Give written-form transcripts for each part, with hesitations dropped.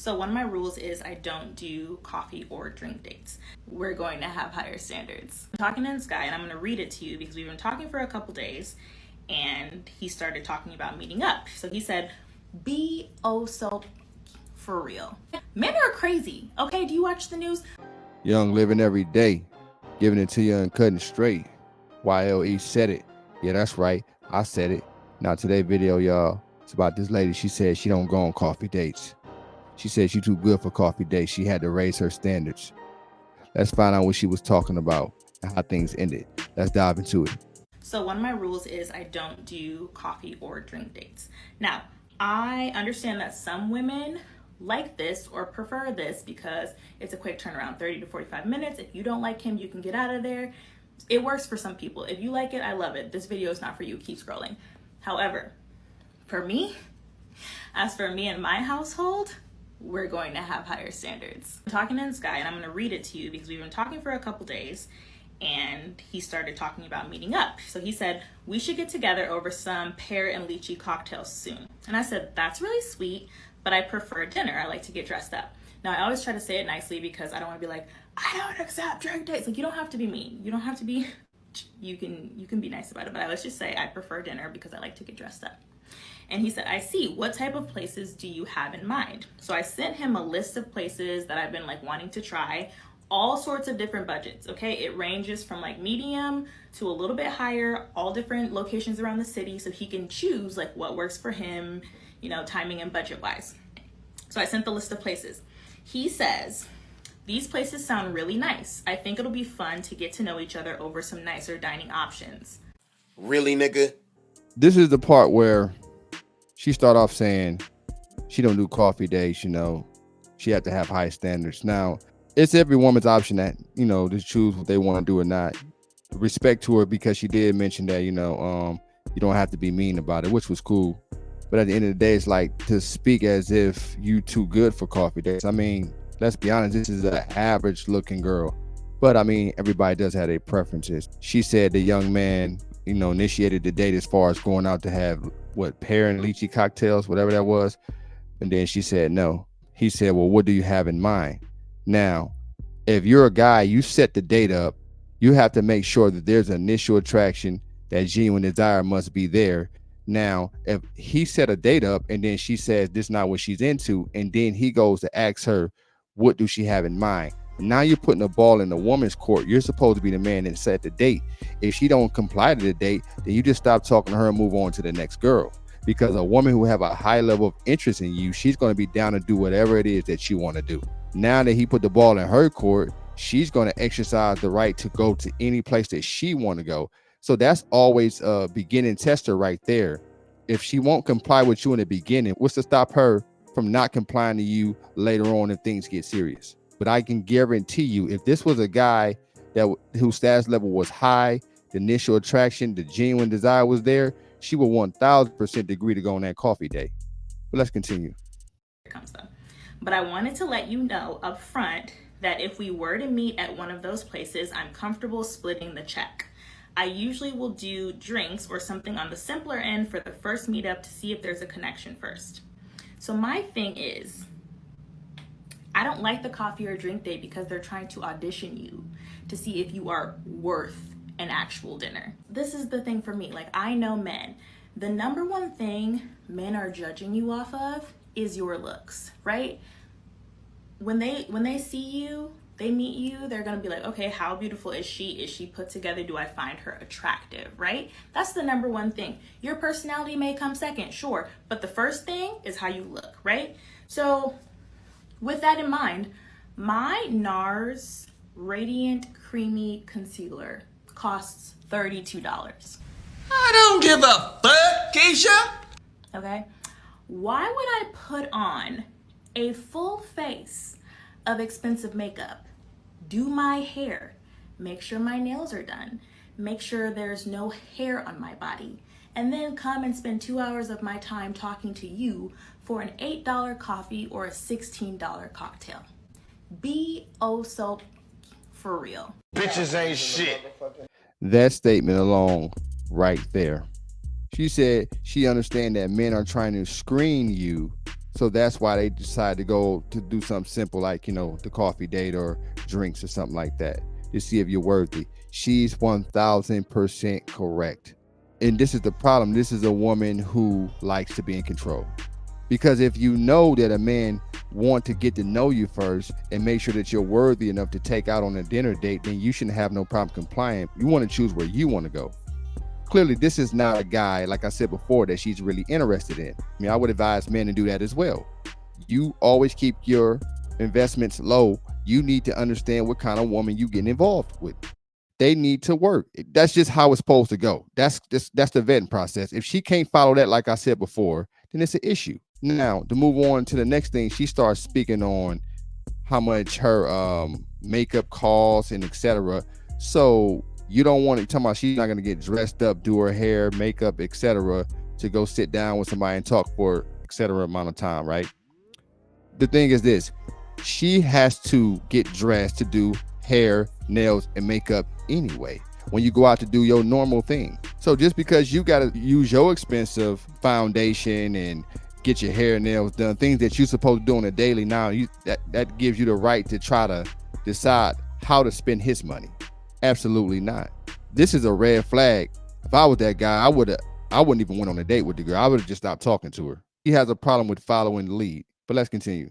So one of my rules is I don't do coffee or drink dates. We're going to have higher standards. I'm talking to this guy and I'm going to read it to you because we've been talking for a couple days and he started talking about meeting up. So he said, be oh so for real. Men are crazy. Okay, do you watch the news? Young living every day, giving it to you and cutting straight. YLE said it. Yeah, that's right. I said it. Now today's video, y'all, it's about this lady. She said she don't go on coffee dates. She said she too good for coffee dates. She had to raise her standards. Let's find out what she was talking about and how things ended. Let's dive into it. So one of my rules is I don't do coffee or drink dates. Now, I understand that some women like this or prefer this because it's a quick turnaround, 30 to 45 minutes. If you don't like him, you can get out of there. It works for some people. If you like it, I love it. This video is not for you. Keep scrolling. However, for me, as for me and my household, we're going to have higher standards. I'm talking to this guy and I'm going to read it to you because we've been talking for a couple days and he started talking about meeting up. So he said, we should get together over some pear and lychee cocktails soon. And I said, that's really sweet, but I prefer dinner. I like to get dressed up. Now, I always try to say it nicely because I don't want to be like, I don't accept drink dates. Like, you don't have to be mean. You don't have to be, you can be nice about it. But let's just say I prefer dinner because I like to get dressed up. And he said, I see. What type of places do you have in mind? So I sent him a list of places that I've been like wanting to try, all sorts of different budgets, okay? It ranges from like medium to a little bit higher, all different locations around the city so he can choose like what works for him, you know, timing and budget wise. So I sent the list of places. He says, these places sound really nice. I think it'll be fun to get to know each other over some nicer dining options. Really, nigga? This is the part where she start off saying she don't do coffee dates, you know, she had to have high standards. Now, it's every woman's option that, you know, to choose what they want to do or not. Respect to her because she did mention that, you know, you don't have to be mean about it, which was cool. But at the end of the day, it's like to speak as if you too good for coffee dates. I mean, let's be honest, this is an average looking girl. But I mean, everybody does have their preferences. She said the young man, you know, initiated the date as far as going out to have what, pear and lychee cocktails, whatever that was. And then she said no. He said, well, what do you have in mind? Now, if you're a guy, you set the date up, you have to make sure that there's initial attraction, that genuine desire must be there. Now, if he set a date up and then she says this is not what she's into, and then he goes to ask her, what do she have in mind? Now you're putting the ball in the woman's court. You're supposed to be the man that set the date. If she don't comply to the date, then you just stop talking to her and move on to the next girl. Because a woman who have a high level of interest in you, she's going to be down to do whatever it is that you want to do. Now that he put the ball in her court, she's going to exercise the right to go to any place that she want to go. So that's always a beginning tester right there. If she won't comply with you in the beginning, what's to stop her from not complying to you later on if things get serious? But I can guarantee you, if this was a guy that whose status level was high, the initial attraction, the genuine desire was there, she would 1000% agree to go on that coffee date. But let's continue. Here comes them. But I wanted to let you know up front that if we were to meet at one of those places, I'm comfortable splitting the check. I usually will do drinks or something on the simpler end for the first meetup to see if there's a connection first. So my thing is, I don't like the coffee or drink date because they're trying to audition you to see if you are worth an actual dinner. This is the thing for me. Like, I know men. The number one thing men are judging you off of is your looks, right? When they see you, they meet you, they're gonna be like, okay, how beautiful is she? Is she put together? Do I find her attractive, right? That's the number one thing. Your personality may come second, sure, but the first thing is how you look, right? So with that in mind, my NARS Radiant Creamy Concealer costs $32. I don't give a fuck, Keisha. Okay? Why would I put on a full face of expensive makeup, do my hair, make sure my nails are done, make sure there's no hair on my body, and then come and spend 2 hours of my time talking to you for an $8 coffee or a $16 cocktail? Be oh so for real. Bitches ain't shit. That statement alone right there. She said she understands that men are trying to screen you So that's why they decide to go to do something simple like, the coffee date or drinks or something like that to see if you're worthy. She's 1000% correct. And this is the problem. This is a woman who likes to be in control. Because if you know that a man want to get to know you first and make sure that you're worthy enough to take out on a dinner date, then you shouldn't have no problem complying. You want to choose where you want to go. Clearly, this is not a guy, like I said before, that she's really interested in. I mean, I would advise men to do that as well. You always keep your investments low. You need to understand what kind of woman you get involved with. They need to work. That's just how it's supposed to go. That's the vetting process. If she can't follow that, like I said before, then it's an issue. Now, to move on to the next thing, she starts speaking on how much her makeup costs and etc. So you don't want to talk about she's not going to get dressed up, do her hair, makeup, etc. to go sit down with somebody and talk for etc. amount of time, right? The thing is this, she has to get dressed to do hair, nails, and makeup anyway when you go out to do your normal thing. So just because you got to use your expensive foundation and get your hair and nails done, things that you're supposed to do on a daily, now that gives you the right to try to decide how to spend his money. Absolutely not. This is a red flag. If I was that guy, I wouldn't even went on a date with the girl. I would have just stopped talking to her. He has a problem with following the lead. But let's continue.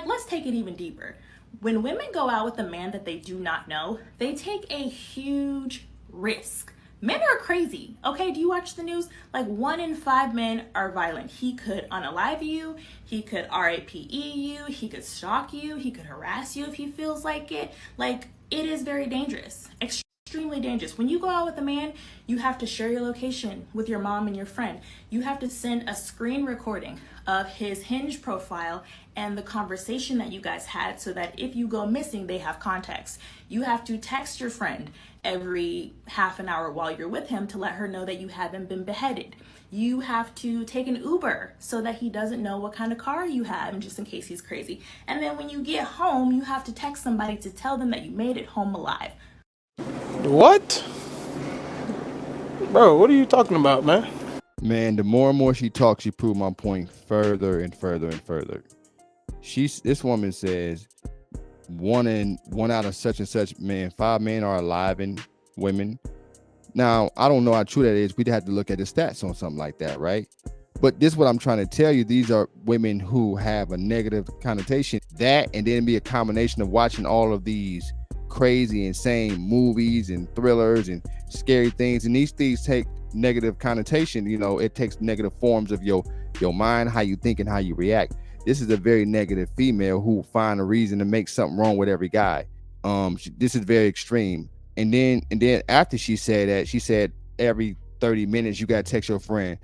Let's take it even deeper. When women go out with a man that they do not know, they take a huge risk. Men are crazy, okay? Do you watch the news? Like 1 in 5 men are violent. He could unalive you, he could RAPE you, he could stalk you, he could harass you if he feels like it. Like, it is very dangerous, extremely dangerous. When you go out with a man, you have to share your location with your mom and your friend. You have to send a screen recording of his Hinge profile and the conversation that you guys had so that if you go missing, they have context. You have to text your friend every half an hour while you're with him to let her know that you haven't been beheaded. You have to take an Uber so that he doesn't know what kind of car you have, just in case he's crazy. And then when you get home, you have to text somebody to tell them that you made it home alive. What? Bro, what are you talking about, man? Man, the more and more she talks, she proves my point further and further and further. This woman says one out of such and such men, 5 men are alive in women. Now, I don't know how true that is. We'd have to look at the stats on something like that, right? But this is what I'm trying to tell you. These are women who have a negative connotation. That and then be a combination of watching all of these crazy, insane movies and thrillers and scary things. And these things take negative connotation. It takes negative forms of your mind, how you think and how you react. This is a very negative female who find a reason to make something wrong with every guy. This is very extreme. And then after she said that, she said every 30 minutes you gotta text your friend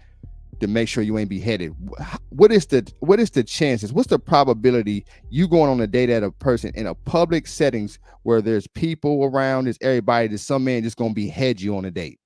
to make sure you ain't beheaded. What is the chances? What's the probability you going on a date at a person in a public settings where there's people around, there's everybody, there's some man just gonna behead you on a date?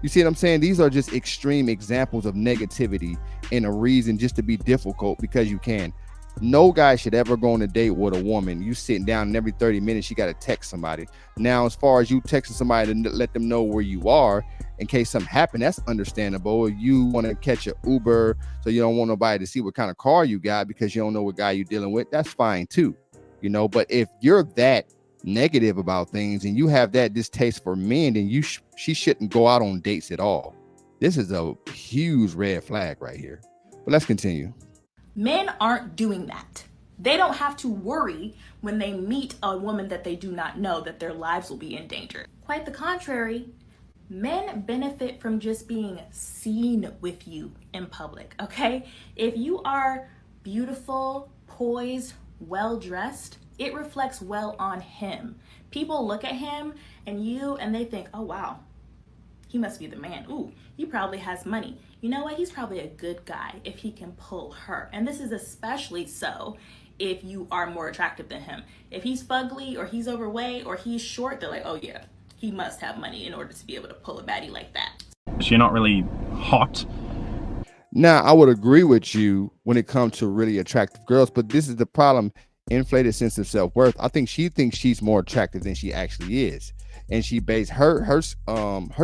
You see what I'm saying? These are just extreme examples of negativity and a reason just to be difficult because you can. No guy should ever go on a date with a woman. You sitting down and every 30 minutes you got to text somebody. Now, as far as you texting somebody to let them know where you are in case something happened, that's understandable. You want to catch an Uber, so you don't want nobody to see what kind of car you got because you don't know what guy you're dealing with. That's fine too, But if you're that negative about things and you have that distaste for men, then she shouldn't go out on dates at all. This is a huge red flag right here. But let's continue. Men aren't doing that. They don't have to worry when they meet a woman that they do not know that their lives will be in danger. Quite the contrary, men benefit from just being seen with you in public, okay? If you are beautiful, poised, well-dressed, it reflects well on him. People look at him and they think, oh wow, he must be the man. Ooh, he probably has money. You know what? He's probably a good guy if he can pull her. And this is especially so if you are more attractive than him. If he's fugly or he's overweight or he's short, they're like, oh yeah, he must have money in order to be able to pull a baddie like that. You're not really hot. Now, I would agree with you when it comes to really attractive girls, but this is the problem. Inflated sense of self-worth. I think she thinks she's more attractive than she actually is. and she based her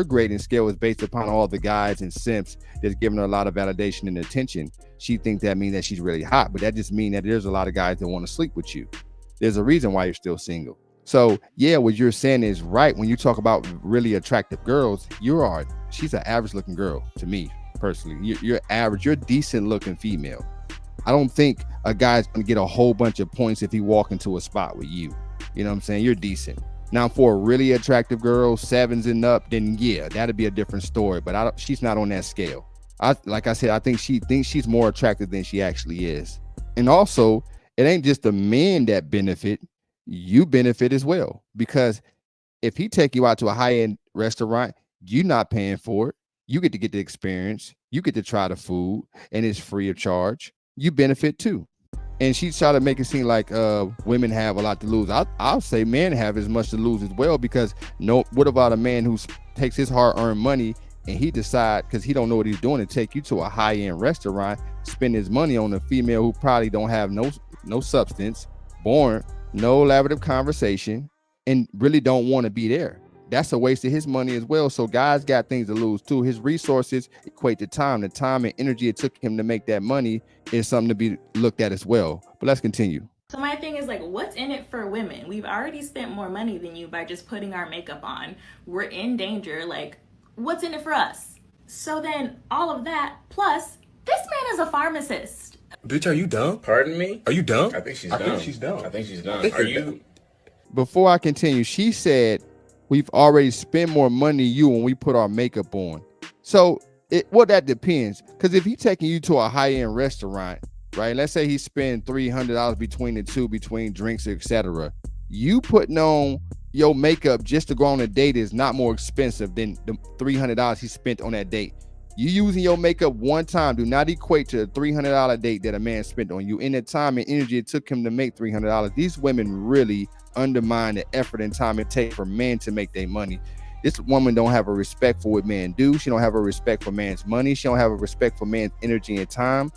grading scale is based upon all the guys and simps that's giving her a lot of validation and attention. She thinks that means that she's really hot, but that just means that there's a lot of guys that want to sleep with you. There's a reason why you're still single. So yeah, what you're saying is right. When you talk about really attractive girls, she's an average looking girl to me personally. You're average, you're a decent looking female. I don't think a guy's gonna get a whole bunch of points if he walk into a spot with you. You know what I'm saying? You're decent. Now for a really attractive girl, 7s and up, then yeah, that'd be a different story. But she's not on that scale. Like I said, I think she thinks she's more attractive than she actually is. And also, it ain't just the men that benefit, you benefit as well. Because if he take you out to a high-end restaurant, you're not paying for it. You get to get the experience, you get to try the food, and it's free of charge. You benefit too. And she tried to make it seem like women have a lot to lose. I'll say men have as much to lose as well, because what about a man who takes his hard-earned money and he decide, because he don't know what he's doing, to take you to a high-end restaurant, spend his money on a female who probably don't have no substance, born, no elaborative conversation, and really don't want to be there. That's a waste of his money as well. So guys got things to lose too. His resources equate to time. The time and energy it took him to make that money is something to be looked at as well. But let's continue. So my thing is, like, what's in it for women? We've already spent more money than you by just putting our makeup on. We're in danger. Like, what's in it for us? So then all of that, plus this man is a pharmacist. Bitch, are you dumb? Pardon me? Are you dumb? I think she's I dumb. think she's dumb. I think she's dumb. I think Are you're you? dumb. Before I continue, she said we've already spent more money than you when we put our makeup on. So that depends. Because if he's taking you to a high-end restaurant, right? Let's say he spent $300 between the two, between drinks, etc. You putting on your makeup just to go on a date is not more expensive than the $300 he spent on that date. You using your makeup one time do not equate to a $300 date that a man spent on you. In the time and energy it took him to make $300, these women really undermine the effort and time it takes for men to make their money. This woman don't have a respect for what men do. She don't have a respect for man's money. She don't have a respect for man's energy and time.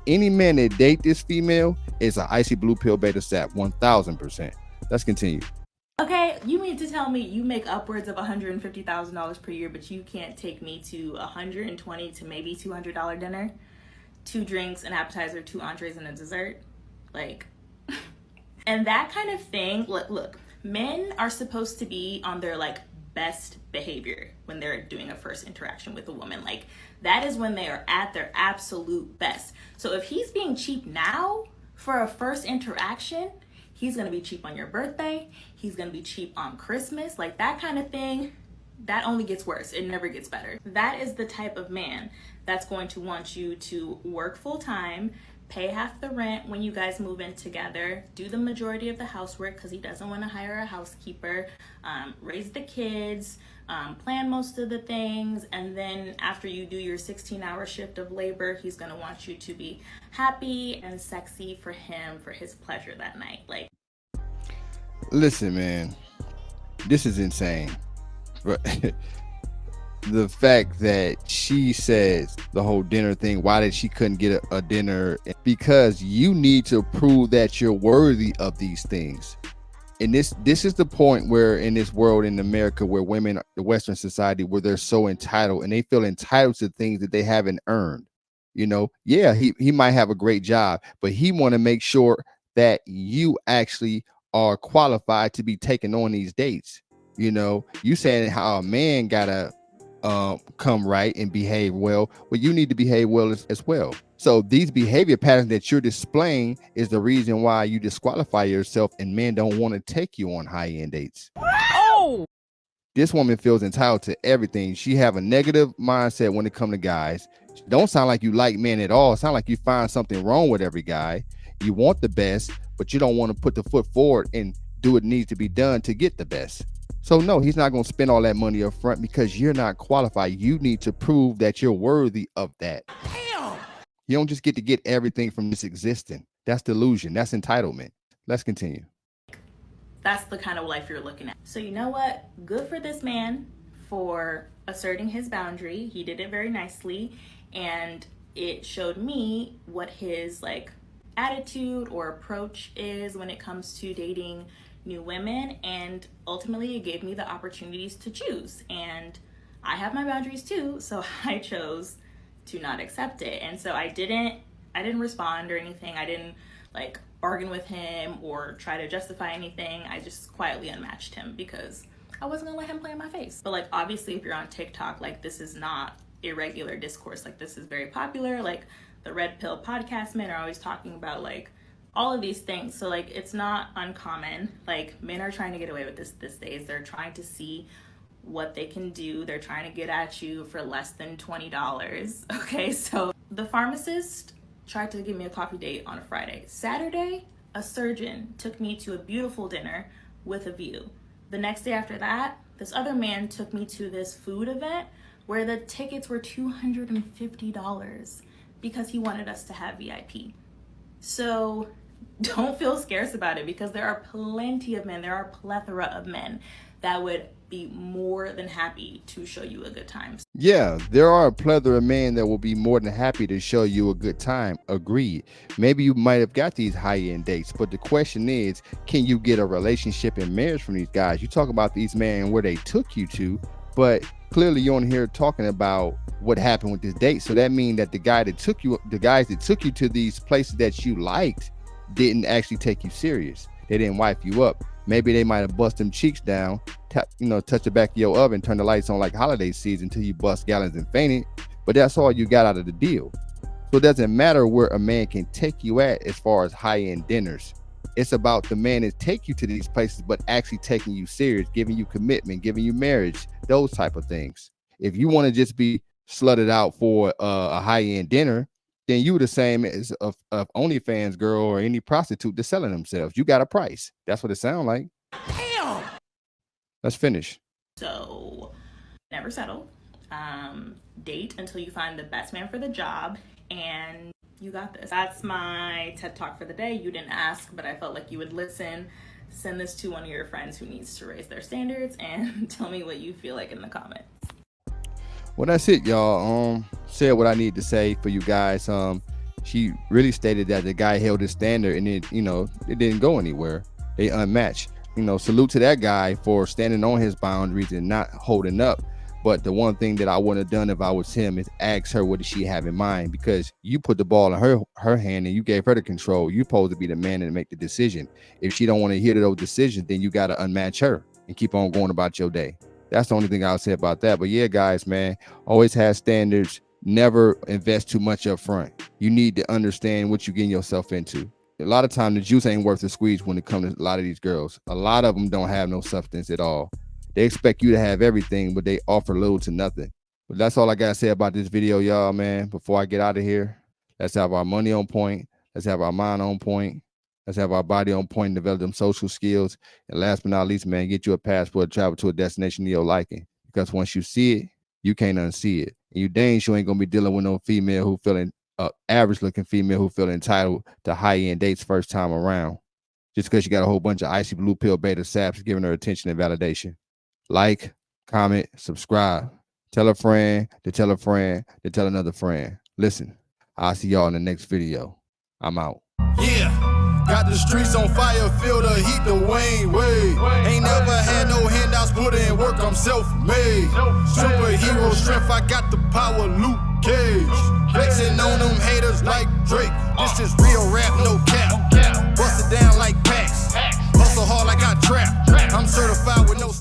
Any man that date this female is an icy blue pill beta sap, 1000%. Let's continue. Okay, you mean to tell me you make upwards of $150,000 per year, but you can't take me to $120 to maybe $200 dinner, 2 drinks, an appetizer, 2 entrees, and a dessert? Like, and that kind of thing. Look, men are supposed to be on their like best behavior when they're doing a first interaction with a woman. Like, that is when they are at their absolute best. So if he's being cheap now for a first interaction, he's going to be cheap on your birthday. He's going to be cheap on Christmas. Like, that kind of thing, that only gets worse. It never gets better. That is the type of man that's going to want you to work full time, pay half the rent when you guys move in together, do the majority of the housework because he doesn't want to hire a housekeeper, raise the kids, plan most of the things, and then after you do your 16-hour shift of labor, he's going to want you to be happy and sexy for him, for his pleasure that night. Like, listen, man, this is insane. But the fact that she says the whole dinner thing, why did she couldn't get a dinner? Because you need to prove that you're worthy of these things. And this is the point where in this world in America, where women, the Western society, where they're so entitled and they feel entitled to things that they haven't earned. You know, yeah, he might have a great job, but he want to make sure that you actually are qualified to be taken on these dates. You know, you saying how a man gotta come right and behave well. Well, you need to behave well as well. So these behavior patterns that you're displaying is the reason why you disqualify yourself and men don't want to take you on high-end dates. Oh, this woman feels entitled to everything. She have a negative mindset when it comes to guys. Don't sound like you like men at all. Sound like you find something wrong with every guy. You want the best, but you don't want to put the foot forward and do what needs to be done to get the best. So no, he's not going to spend all that money up front because you're not qualified. You need to prove that you're worthy of that. Damn. You don't just get to get everything from this existing. That's delusion. That's entitlement. Let's continue. that's the kind of life you're looking at. So you know what? Good for this man for asserting his boundary. He did it very nicely, and it showed me what his like attitude or approach is when it comes to dating new women, and ultimately it gave me the opportunities to choose. And I have my boundaries too, so I chose to not accept it. And so I didn't respond or anything. I didn't like bargain with him or try to justify anything. I just quietly unmatched him because I wasn't gonna let him play in my face. But like, obviously if you're on TikTok, like this is not irregular discourse. Like this is very popular. Like the Red Pill podcast men are always talking about like all of these things. So like, it's not uncommon. Like men are trying to get away with this these days. They're trying to see what they can do. They're trying to get at you for less than $20. Okay, so the pharmacist tried to give me a coffee date on a Friday. Saturday, a surgeon took me to a beautiful dinner with a view. The next day after that, this other man took me to this food event where the tickets were $250 because he wanted us to have VIP. So don't feel scarce about it, because there are plenty of men, there are a plethora of men that would be more than happy to show you a good time. Yeah, there are a plethora of men that will be more than happy to show you a good time. Agreed. Maybe you might have got these high-end dates, but the question is, can you get a relationship and marriage from these guys? You talk about these men and where they took you to, but clearly you're on here talking about what happened with this date. So that means that the guys that took you to these places that you liked didn't actually take you serious. They didn't wipe you up. Maybe they might have bust them cheeks down, touch the back of your oven, turn the lights on like holiday season till you bust gallons and fainted. But that's all you got out of the deal. So it doesn't matter where a man can take you at as far as high-end dinners. It's about the man that take you to these places, but actually taking you serious, giving you commitment, giving you marriage, those type of things. If you want to just be slutted out for a high-end dinner, then you the same as a OnlyFans girl or any prostitute that's selling themselves. You got a price. That's what it sounds like. Damn. Let's finish. So never settle. Date until you find the best man for the job, and you got this. That's my TED Talk for the day. You didn't ask, but I felt like you would listen. Send this to one of your friends who needs to raise their standards, and tell me what you feel like in the comments. Well, that's it, y'all. Said what I need to say for you guys. She really stated that the guy held his standard, and it didn't go anywhere. They unmatched. Salute to that guy for standing on his boundaries and not holding up. But the one thing that I wouldn't have done if I was him is ask her what does she have in mind, because you put the ball in her hand and you gave her the control. You're supposed to be the man and make the decision. If she don't want to hear those decisions, then you got to unmatch her and keep on going about your day. That's the only thing I'll say about that. But yeah, guys, man, always have standards. Never invest too much up front. You need to understand what you're getting yourself into. A lot of times the juice ain't worth the squeeze when it comes to a lot of these girls. A lot of them don't have no substance at all. They expect you to have everything, but they offer little to nothing. But that's all I got to say about this video, y'all, man. Before I get out of here, let's have our money on point. Let's have our mind on point. Let's have our body on point and develop them social skills. And last but not least, man, get you a passport to travel to a destination of your liking. Because once you see it, you can't unsee it. And you dang sure ain't going to be dealing with no female who feeling, average looking female who feel entitled to high-end dates first time around. Just because you got a whole bunch of icy blue pill beta saps giving her attention and validation. Like, comment, subscribe. Tell a friend to tell a friend to tell another friend. Listen, I'll see y'all in the next video. I'm out. Yeah. Got the streets on fire, feel the heat the Wayne way. Ain't never had no handouts, put in work, I'm self-made. Superhero strength, I got the power, Luke Cage. Flexing on them haters like Drake. This is real rap, no cap. Bust it down like packs. Hustle hard like I trap. I'm certified with no